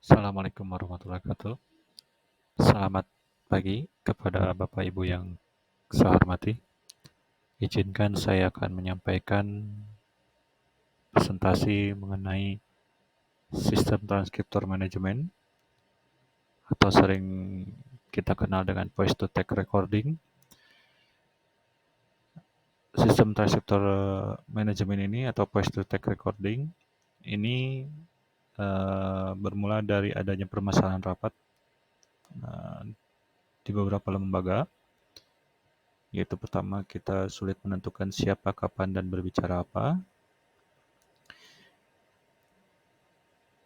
Assalamualaikum warahmatullahi wabarakatuh. Selamat pagi kepada Bapak Ibu yang saya hormati. Izinkan saya akan menyampaikan presentasi mengenai sistem transkriptor manajemen atau sering kita kenal dengan voice to text recording. Sistem transkriptor manajemen ini atau voice to text recording ini bermula dari adanya permasalahan rapat di beberapa lembaga. Yaitu pertama, kita sulit menentukan siapa, kapan, dan berbicara apa.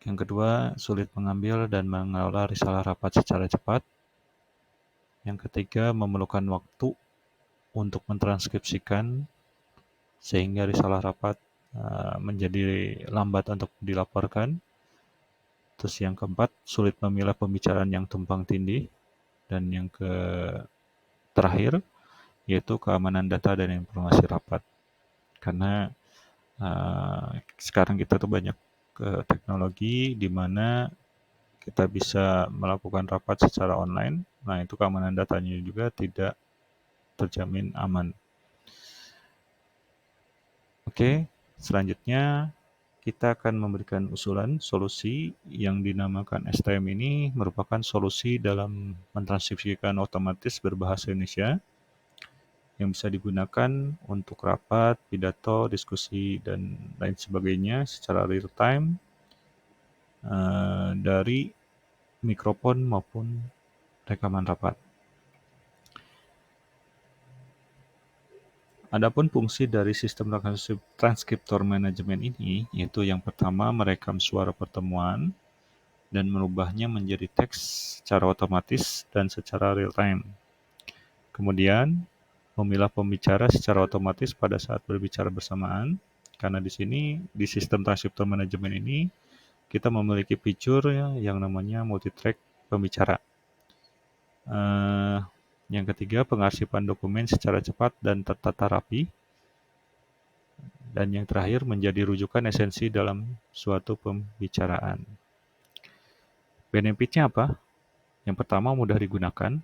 Yang kedua, sulit mengambil dan mengelola risalah rapat secara cepat. Yang ketiga, memerlukan waktu untuk mentranskripsikan sehingga risalah rapat menjadi lambat untuk dilaporkan. Terus yang keempat, sulit memilah pembicaraan yang tumpang tindih. Dan yang terakhir, yaitu keamanan data dan informasi rapat. Karena sekarang kita tuh banyak teknologi di mana kita bisa melakukan rapat secara online. Nah, itu keamanan datanya juga tidak terjamin aman. Oke, selanjutnya kita akan memberikan usulan solusi yang dinamakan STM ini merupakan solusi dalam mentranskripsikan otomatis berbahasa Indonesia yang bisa digunakan untuk rapat, pidato, diskusi, dan lain sebagainya secara real time dari mikrofon maupun rekaman rapat. Adapun fungsi dari sistem transkriptor manajemen ini, yaitu yang pertama merekam suara pertemuan dan merubahnya menjadi teks secara otomatis dan secara real time. Kemudian, memilah pembicara secara otomatis pada saat berbicara bersamaan, karena di sini di sistem transkriptor manajemen ini kita memiliki fitur yang namanya multi-track pembicara. Yang ketiga, pengarsipan dokumen secara cepat dan tertata rapi. Dan yang terakhir, menjadi rujukan esensi dalam suatu pembicaraan. Benefitnya apa? Yang pertama, mudah digunakan,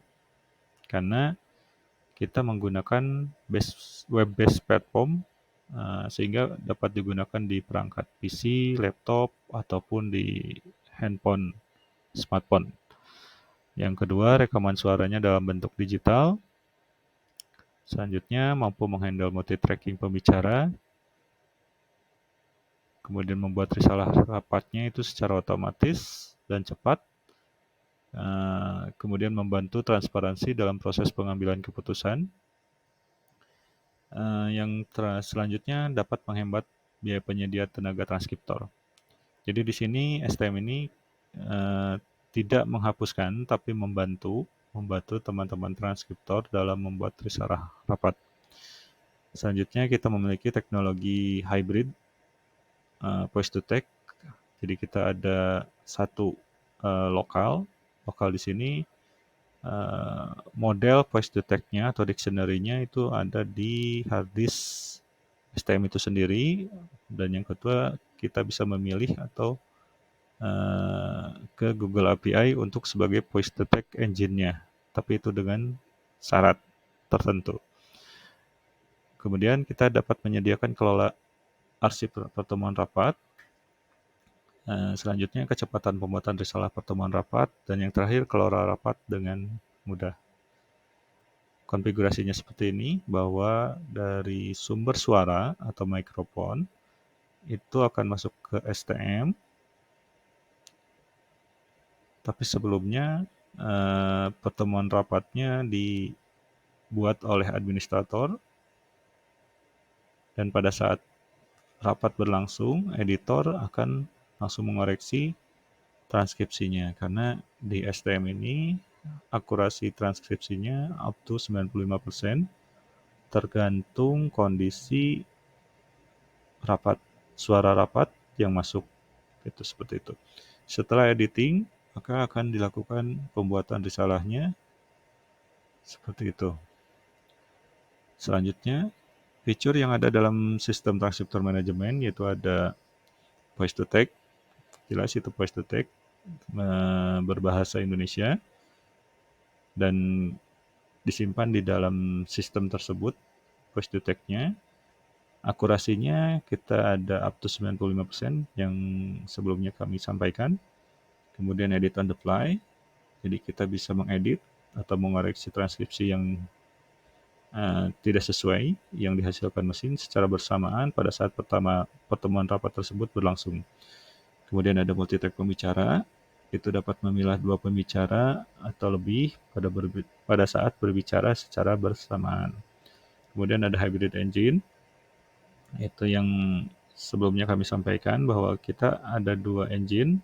karena kita menggunakan web-based platform, sehingga dapat digunakan di perangkat PC, laptop, ataupun di handphone, smartphone. Yang kedua, rekaman suaranya dalam bentuk digital. Selanjutnya, mampu menghandle multi-tracking pembicara. Kemudian membuat risalah rapatnya itu secara otomatis dan cepat. Kemudian membantu transparansi dalam proses pengambilan keputusan. Yang selanjutnya dapat menghemat biaya penyedia tenaga transkriptor. Jadi di sini STM ini tidak menghapuskan tapi membantu teman-teman transkriptor dalam membuat risalah rapat. Selanjutnya kita memiliki teknologi hybrid voice to text. Jadi kita ada satu lokal di sini model voice to text-nya atau dictionary-nya itu ada di hard disk STM itu sendiri. Dan yang kedua, kita bisa memilih atau ke Google API untuk sebagai voice to text engine-nya, tapi itu dengan syarat tertentu. Kemudian kita dapat menyediakan kelola arsip pertemuan rapat. Selanjutnya kecepatan pembuatan risalah pertemuan rapat, dan yang terakhir kelola rapat dengan mudah. Konfigurasinya seperti ini, bahwa dari sumber suara atau mikrofon itu akan masuk ke STM, tapi sebelumnya pertemuan rapatnya dibuat oleh administrator, dan pada saat rapat berlangsung, editor akan langsung mengoreksi transkripsinya, karena di STM ini akurasi transkripsinya up to 95%, tergantung kondisi rapat, suara rapat yang masuk, itu seperti itu. Setelah editing, maka akan dilakukan pembuatan risalahnya seperti itu. Selanjutnya, fitur yang ada dalam sistem transkriptor manajemen yaitu ada voice to text, jelas itu voice to text. berbahasa Indonesia dan disimpan di dalam sistem tersebut, voice to text-nya. Akurasinya kita ada up to 95% yang sebelumnya kami sampaikan. Kemudian edit on the fly, jadi kita bisa mengedit atau mengoreksi transkripsi yang tidak sesuai yang dihasilkan mesin secara bersamaan pada saat pertemuan rapat tersebut berlangsung. Kemudian ada multi-track pembicara, itu dapat memilah 2 pembicara atau lebih pada saat berbicara secara bersamaan. Kemudian ada hybrid engine, itu yang sebelumnya kami sampaikan bahwa kita ada 2 engine,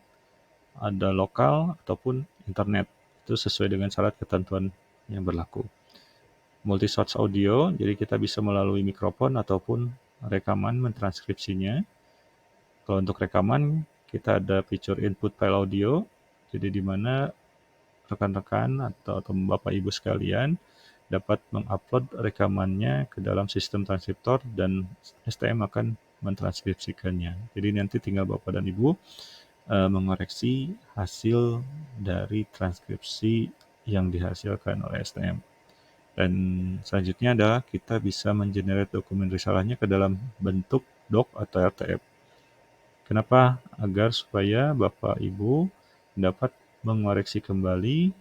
ada lokal ataupun internet. Itu sesuai dengan syarat ketentuan yang berlaku. Multi-source audio, jadi kita bisa melalui mikrofon ataupun rekaman mentranskripsinya. Kalau untuk rekaman, kita ada fitur input file audio, jadi di mana rekan-rekan atau Bapak Ibu sekalian dapat mengupload rekamannya ke dalam sistem transkriptor dan STM akan mentranskripsikannya. Jadi nanti tinggal Bapak dan Ibu mengoreksi hasil dari transkripsi yang dihasilkan oleh STM. Dan selanjutnya adalah kita bisa mengenerate dokumen risalahnya ke dalam bentuk doc atau RTF. Kenapa? Agar supaya Bapak Ibu dapat mengoreksi kembali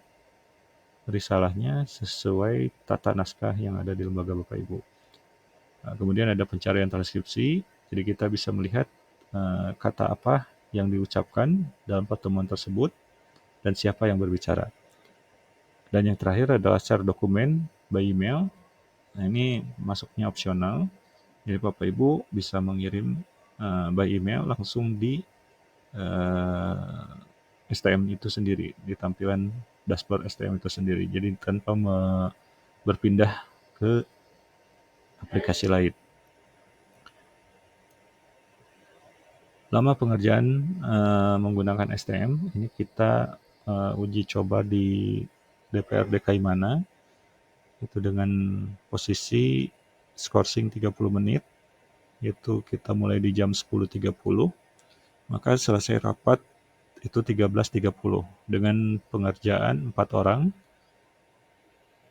risalahnya sesuai tata naskah yang ada di lembaga Bapak Ibu. Nah, kemudian ada pencarian transkripsi, jadi kita bisa melihat kata apa yang diucapkan dalam pertemuan tersebut dan siapa yang berbicara. Dan yang terakhir adalah share dokumen by email. Nah, ini masuknya opsional, jadi Bapak Ibu bisa mengirim by email langsung di STM itu sendiri, di tampilan dashboard STM itu sendiri. Jadi tanpa berpindah ke aplikasi lain. Lama pengerjaan menggunakan STM, ini kita uji coba di DPR DKI Mana, itu dengan posisi skorsing 30 menit, yaitu kita mulai di jam 10.30, maka selesai rapat itu 13.30 dengan pengerjaan 4 orang,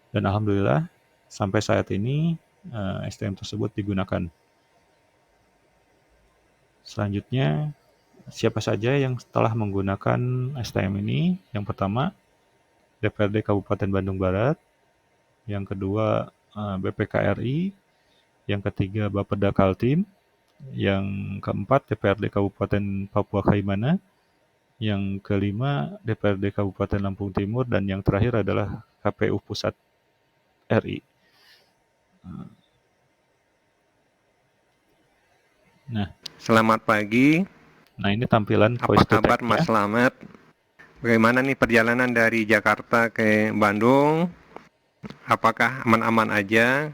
dan alhamdulillah sampai saat ini STM tersebut digunakan. Selanjutnya, siapa saja yang telah menggunakan STM ini? Yang pertama, DPRD Kabupaten Bandung Barat, yang kedua BPKRI, yang ketiga Bapeda Kaltim, yang keempat DPRD Kabupaten Papua Kaimana, yang kelima DPRD Kabupaten Lampung Timur, dan yang terakhir adalah KPU Pusat RI. Nah, selamat pagi. Nah, ini tampilan voice to text. Apa kabar Mas Slamet? Bagaimana nih perjalanan dari Jakarta ke Bandung? Apakah aman-aman aja?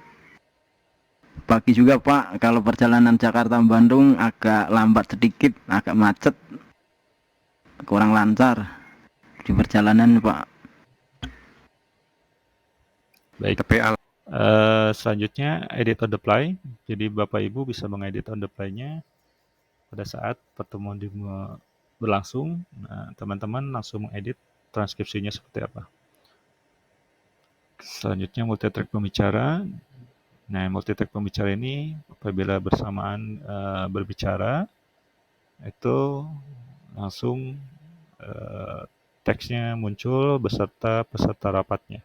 Pagi juga Pak, kalau perjalanan Jakarta-Bandung agak lambat sedikit, agak macet, kurang lancar di perjalanan Pak. Baik, selanjutnya edit on the fly, jadi Bapak Ibu bisa mengedit on the fly-nya pada saat pertemuan berlangsung. Nah, teman-teman langsung mengedit transkripsinya seperti apa. Selanjutnya multi-track pembicara. Nah, multi-track pembicara ini apabila bersamaan berbicara, itu langsung teksnya muncul beserta peserta rapatnya.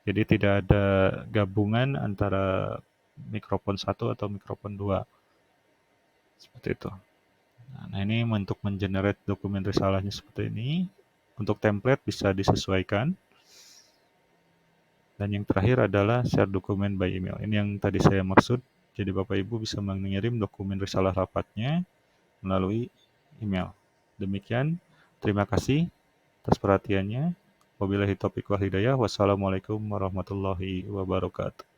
Jadi tidak ada gabungan antara mikrofon 1 atau mikrofon 2. Seperti itu. Nah, ini untuk mengenerate dokumen risalahnya seperti ini. Untuk template bisa disesuaikan. Dan yang terakhir adalah share dokumen by email. Ini yang tadi saya maksud. Jadi Bapak Ibu bisa mengirim dokumen risalah rapatnya melalui email. Demikian, terima kasih atas perhatiannya. Wabillahi taufiq wal hidayah. Wassalamualaikum warahmatullahi wabarakatuh.